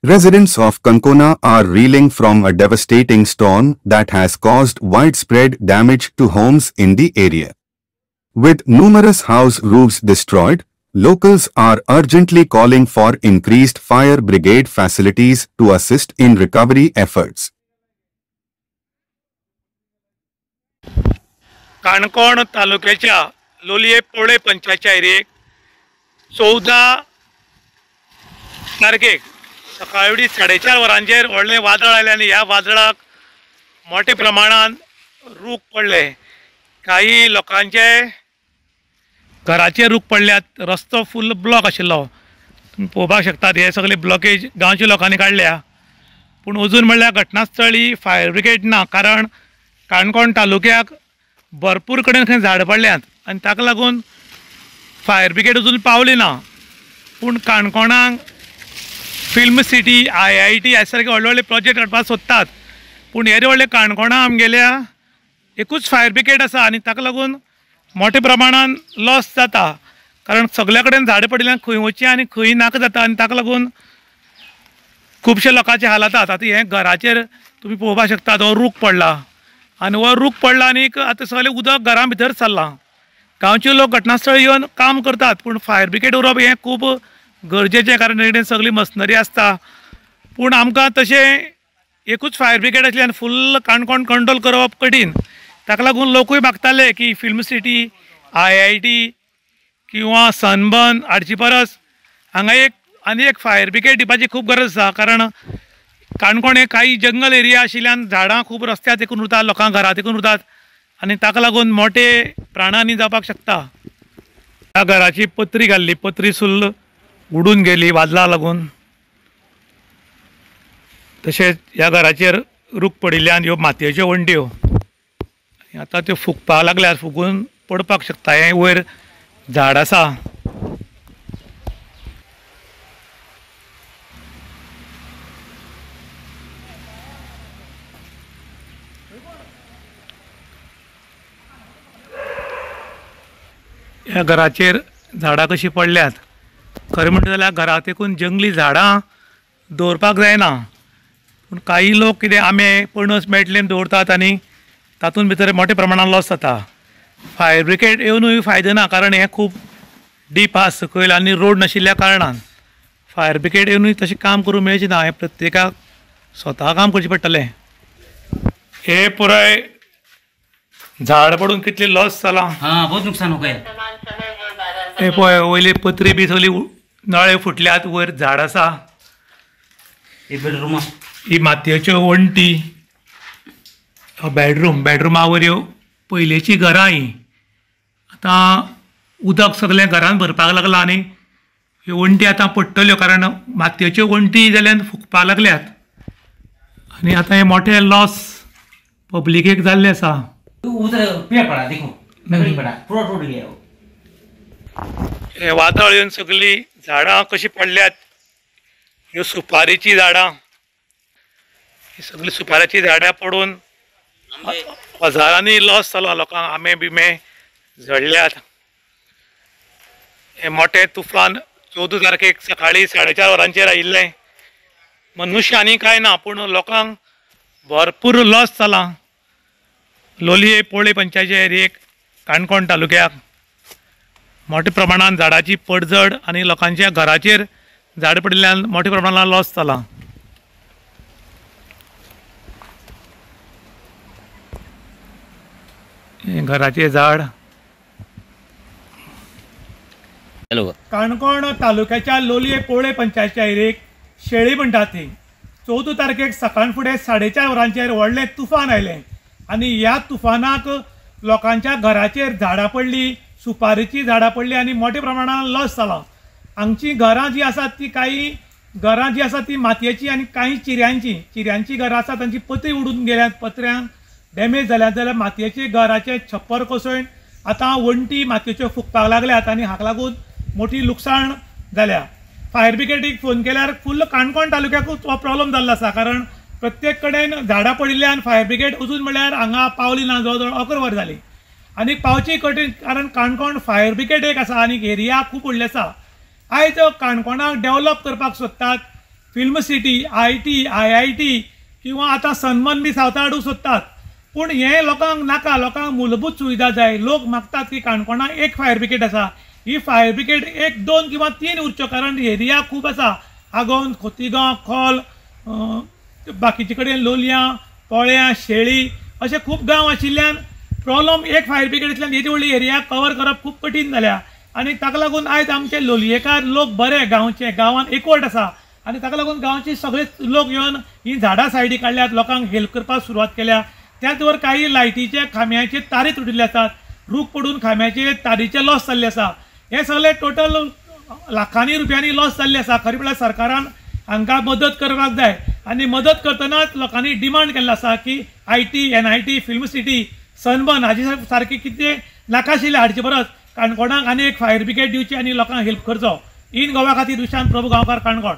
Residents of Kankona are reeling from a devastating storm that has caused widespread damage to homes in the area. With numerous house roofs destroyed, locals are urgently calling for increased fire brigade facilities to assist in recovery efforts. Canacona तालुक्याच्या लोलये पोळे पंचायतच्या एरियेक 14 तारखेक सकाळी 4:30 वरांचेर व्हडलें वादळ आयलें आनी ह्या वादळाक मोठे प्रमाणात रूख पडले. काही लोकांचे घराचे रूख पडल्यात. रस्तो फुल ब्लॉक आशिल्लो. तुम्ही पळोवपाक शकतात. हे सगळे ब्लॉकेज गांवच्या लोकांनी काढल्या. पूण अजून म्हणल्यार घटनास्थळी फायर ब्रिगेड ना. कारण काणकोण तालुक्याक भरपूर कडेन खंय झाड पडल्यात आनी ताका लागून फायर ब्रिगेड अजून पावली ना. पूण काणकोणाक फिल्म सिटी IIT ह्या सारके व्हडले व्हडले प्रोजेक्ट काडपाक सोदतात. पूण हे व्हडले काणकोणा आमगेल्या एकूच फायर ब्रिगेड आसा आनी ताका लागून मोठ्या प्रमाणान लॉस जाता. कारण सगळे कडेन झाडां पडिल्ल्यान खंय वचचें आनी खंय नाका जाता आनी ताका लागून खुबशे लोकांचे हाल जातात. आतां हे घराचेर तुमी पळोवपाक शकतात. हो रूख पडला आनी हो रूख पडला आनी आतां सगळें उदक घरां भितर सरलां. गांवचे लोक घटनास्थळ येवन काम करतात पूण फायर ब्रिगेड उरप हें खूब गरजेचें. कारण हे सगळी मशिनरी आसता. पूण आमकां तशें एकूच फायर ब्रिगेड आसल्यान फुल्ल काणकोण कंट्रोल करप कठीण. ताका लागून लोकूय मागताले की फिल्म सिटी IIT किंवा सनबर्न हाडची परस हांगा आनी एक फायर ब्रिगेड दिवपाची खूब गरज आसा. कारण काणकोण हे काही जंगल एरिया आशिल्ल्यान झाडां खूब रस्त्यार तेकून उरतात, लोकांक घरां तेकून उरतात आनी ताका लागून मोठे प्राणहानी जावपाक शकता. ह्या घराची पत्री घाल्ली. पत्री सुल्ल उडून गेली वादळाक लागून. तशेंच ह्या घराचेर रूख पडिल्ल्यान ह्यो मातयेच्यो वणट्यो आतां त्यो फुगपाक लागल्यात. फुगून पडपाक शकता. हें वयर झाड आसा. ह्या घराचेर झाडां कशीं पडल्यात. खरें म्हणटा जाल्यार घरा तेकून जंगली झाडां दवरपाक जायना. पूण काही लोक कितें आंबे पणस मेळटले दवरतात आनी तातूंत भितर मोठ्या प्रमाणात लॉस जाता. फायर ब्रिगेड येवनूय फायदो ना. कारण हें खूब डीप आसा सकयल आनी रोड नाशिल्ल्या कारणान फायर ब्रिगेड येवनूय तशें काम करूंक मेळचें ना. हें प्रत्येकाक स्वता काम करचें पडटलें. हे पुराय झाड पडून कितले लॉस जाला. बहुत नुकसान हो गया. हे पळय वयली पत्री बी सगळी नळे फुटल्यात. वयर झाड आसा. बेडरूम ही मातयेच्यो वणटी. बेडरुमा वयर पयलींची घरां ही. आतां उदक सगळें घरान भरपाक लागलां आनी ह्यो वणटी आतां पडटल्यो. कारण मातयेच्यो वणटी जाल्यार फुगपाक लागल्यात आनी आतां हे मोठे लॉस पब्लिकेक जाल्ले आसा. उधर पेड़ पड़ा देखो. लकड़ी पड़ा पूरा टूट गया. हे वादळ येवन सगळी झाडां कशी पडल्यात. ह्यो सुपारेची झाडां. ही सगळी सुपाऱ्याची झाडां पडून हजारांनी लॉस जालो लोकांक. आंबे बिंबे झडल्यात. हे मोठे तुफान 14 तारखेक सकाळी 4:30 वरांचेर आयिल्लें. मनुश्य आनी कांय ना पूण लोकांक भरपूर लॉस जाला. लोलये पोळे पंचायतीच्या एरियेक काणकोण तालुक्याक मोठ्या प्रमाणात झाडाची पडझड आनी लोकांच्या घराचेर झाड पडिल्ल्यान मोठ्या प्रमाणात लॉस जाला. घराचे झाड. काणकोण तालुक्याच्या लोलये पोळे पंचायतीच्या एरियेक शेळी म्हणटात ती 14 तारखेक सकाळ फुडें 4:30 वरांचेर व्हडलें तुफान आयलें आनी ह्या तुफानाक लोकांच्या घराचेर झाडां पडली, सुपारेची झाडां पडली आनी मोठ्या प्रमाणात लॉस जाला. हांगची घरां जी आसात ती काही घरां जी आसात ती मातयेची आनी काही चिऱ्यांची घरां आसात तांची पत्री उडून गेल्यात. पत्र्यांक डॅमेज जाल्यात. जाल्यार मातयेचे घराचे छप्पर कोसळून आतां वणटी मातयेच्यो फुगपाक लागल्यात आनी हाका लागून मोठी लुकसाण जाल्या. फायर ब्रिगेडीक फोन केल्यार फुल्ल काणकोण तालुक्याकूच हो प्रॉब्लम जाल्लो आसा. कारण प्रत्येक कडेन झाडां पडिल्ल्यान फायर ब्रिगेड अजून म्हणल्यार हांगा पावली ना. जवळ जवळ 11 वर जाली आनी पावची कठीण. कारण काणकोण फायर ब्रिगेड एक आसा आनी एरिया खूब व्हडले आसा. आयज काणकोणाक डेव्हलप करपाक सोदतात. फिल्म सिटी, IIT, IIT किंवा आता सनमन बी सावता हाडूंक सोदतात, पूण हे लोकांक नाका. लोकांक मूलभूत सुविधा जाय. लोक मागतात की काणकोणा एक फायर ब्रिगेड आसा, ही फायर ब्रिगेड 1, 2 किंवा 3 उरच्यो, कारण एरिया खूब आसा. आगोंद, खोतीगांव, खोल, बाकीचे कडेन लोलयां, पोळ्यां, शेळी अशे खूब गांव आशिल्ल्यान प्रॉब्लम एक फायर ब्रिगेडींतल्यान येदी व्हडली एरिया कवर करप खूब कठीण जाल्या. आनी ताका लागून आयज आमचे लोलयेकार लोक बरे गांवचे, गांवांत एकवट आसा आनी ताका लागून गांवचे सगळे लोक येवन ही झाडां सायडी काडल्यात, लोकांक हेल्प करपाक सुरवात केल्या. त्याच बरोबर काही लायटीचे खांब्याचे तारी तुटिल्ले आसात, रूख पडून खांब्याचे तारीचे लॉस जाल्ले आसा. हे सगळे टोटल लाखांनी रुपयांनी लॉस जाल्ले आसा. खरे म्हळ्यार सरकारान हांकां मदत करपाक जाय आनी मदत करतनाच लोकांनी डिमांड केल्लो आसा की IT, NIT, film city, sunburn हाचे सारके कितें नाकाशिल्ले हाडचे परस काणकोणाक आनी एक फायर ब्रिगेड दिवची आनी लोकांक हेल्प करचो. इन गोवा खातीर विशांत प्रभू गांवकार, काणकोण.